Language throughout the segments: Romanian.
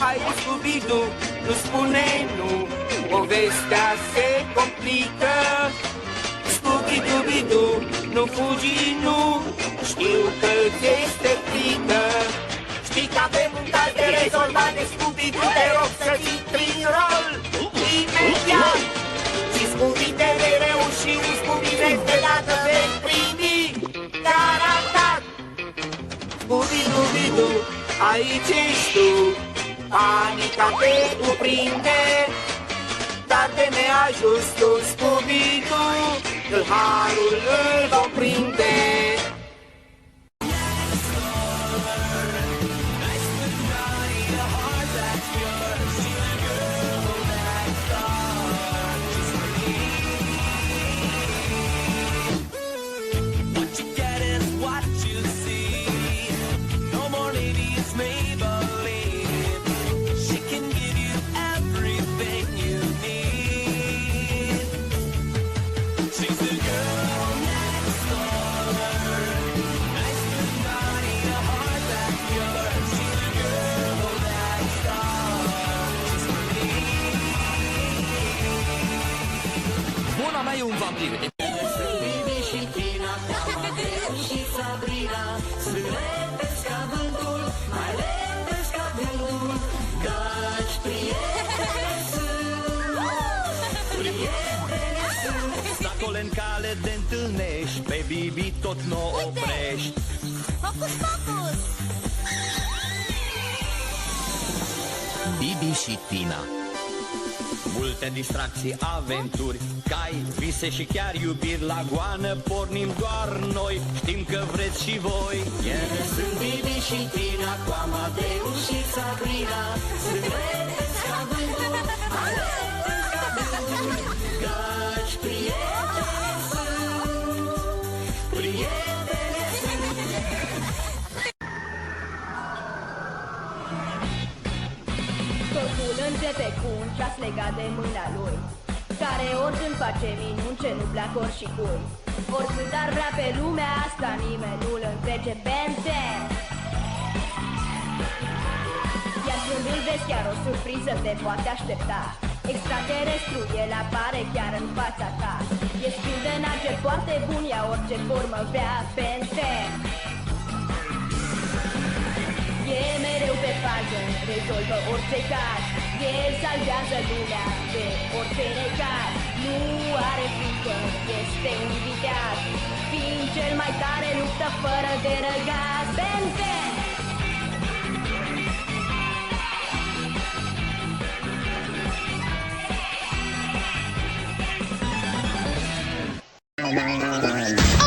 Hai Scooby-Doo, nu spune nu, povestea se complică. Scooby-Dooby-Doo, nu fugi, nu, știu că ți este frică. Știi că avem un caz de rezolvat de Scooby-Doo, te rog să ții prin rol imediat. Și Scooby te vei reuși, un Scooby de dată vei primi garantat. Scooby-Dooby-Doo, aici ești tu, panica te cuprinde, dar de neajuns tu, Scooby-Doo, tâlharul îl vom prinde. Buna mea e un vampir. Bibi și Tina, Amadeu și Sabrina, sunt repezi ca vântul, mai repezi ca gândul, căci prieteni sunt, prieteni sunt. Stacole în cale de întâlnești, pe Bibi tot n-o oprești. Focus, focus! Bibi și Tina. Multe distracții, aventuri, cai, vise și chiar iubiri. La goană pornim doar noi, știm că vreți și voi. Ele sunt Bibi și Tina, cu Amadeu și Sabrina, sunt repezi ca vântul, mai repezi ca gândul, căci prieteni sunt, prieteni sunt. Totul începe cu un ceas legat de mâna lui, care oricând face minuni ce nu plac oricui. Oricât ar vrea pe lumea asta, nimeni nu-l întrece Ben 10. Iar când îl vezi chiar o surpriză te poate aștepta. Extraterestru, el apare chiar în fața ta. E spindenace foarte bun, ia orice formă vrea Ben 10. E mereu pe fază, rezolvă orice caz. El salvează lumea de orice necaz. Nu are frică, este un viteaz, fiind cel mai tare, luptă fără de răgaz. Ben 10!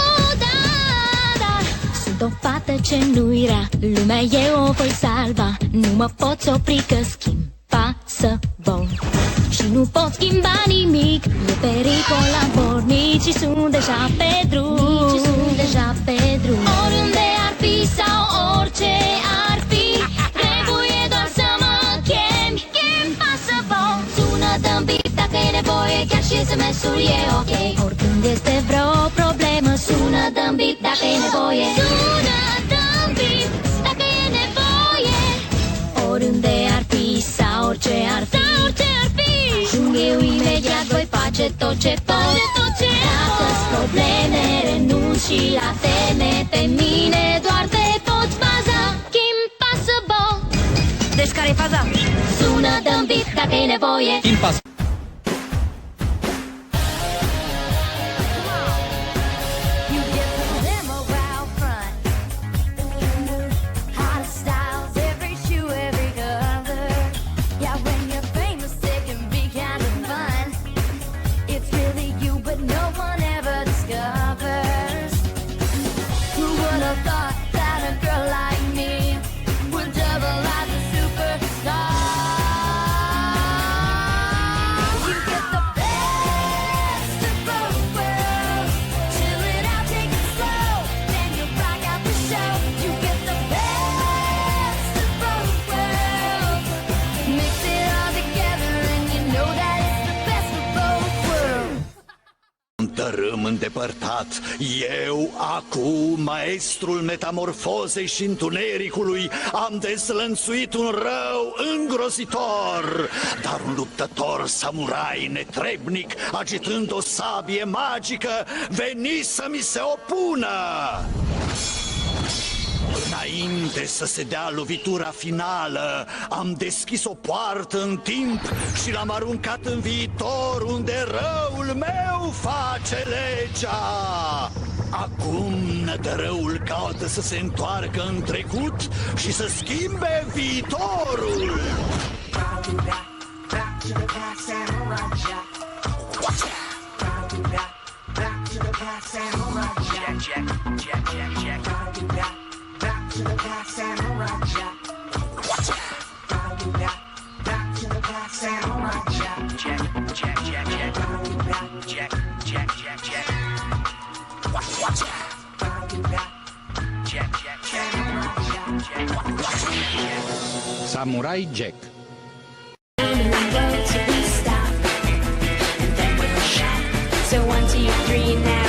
Oh, da, da, sunt o fată ce nu-i rea, lumea eu o voi salva. Nu mă pot opri că schimba să vor și nu pot schimba nimic. E pericol, am pornit și sunt deja pe drum. Oriunde ar fi sau orice ar fi, trebuie doar să mă chemi. Impossible. Sună, dă-mi bip dacă e nevoie, chiar și SMS-ul e ok. Oricând este vreo problemă, sună, dă-mi bip dacă e nevoie. Sună, dă-mi bip dacă e nevoie. Oriunde ar fi sau orice ar fi, ajung eu imediat, voi face tot ce pot. Dacă-s probleme, renunț și la teme, pe mine doar te poți baza. Impossible. Deci care-i faza? Sună, dă-mi bip dacă e nevoie. Impossible. îndepărtat. Eu, acum, maestrul metamorfozei și întunericului, am dezlănțuit un rău îngrozitor. Dar un luptător samurai netrebnic, agitând o sabie magică, veni să mi se opună. Înainte să se dea lovitura finală, am deschis o poartă în timp și l-am aruncat în viitor, unde răul meu face legea. Acum nădărăul caută să se întoarcă în trecut și să schimbe viitorul. To the past samurai jack. Watch out! Gotta do that. Back to the past samurai jack. Jack, jack, jack, jack. Gotta do that. Jack, jack, jack, jack. Watch out! Gotta do that. Jack, jack, jack. Samurai jack. Jack, watch out! Samurai Jack. So 1, 2, 3 now.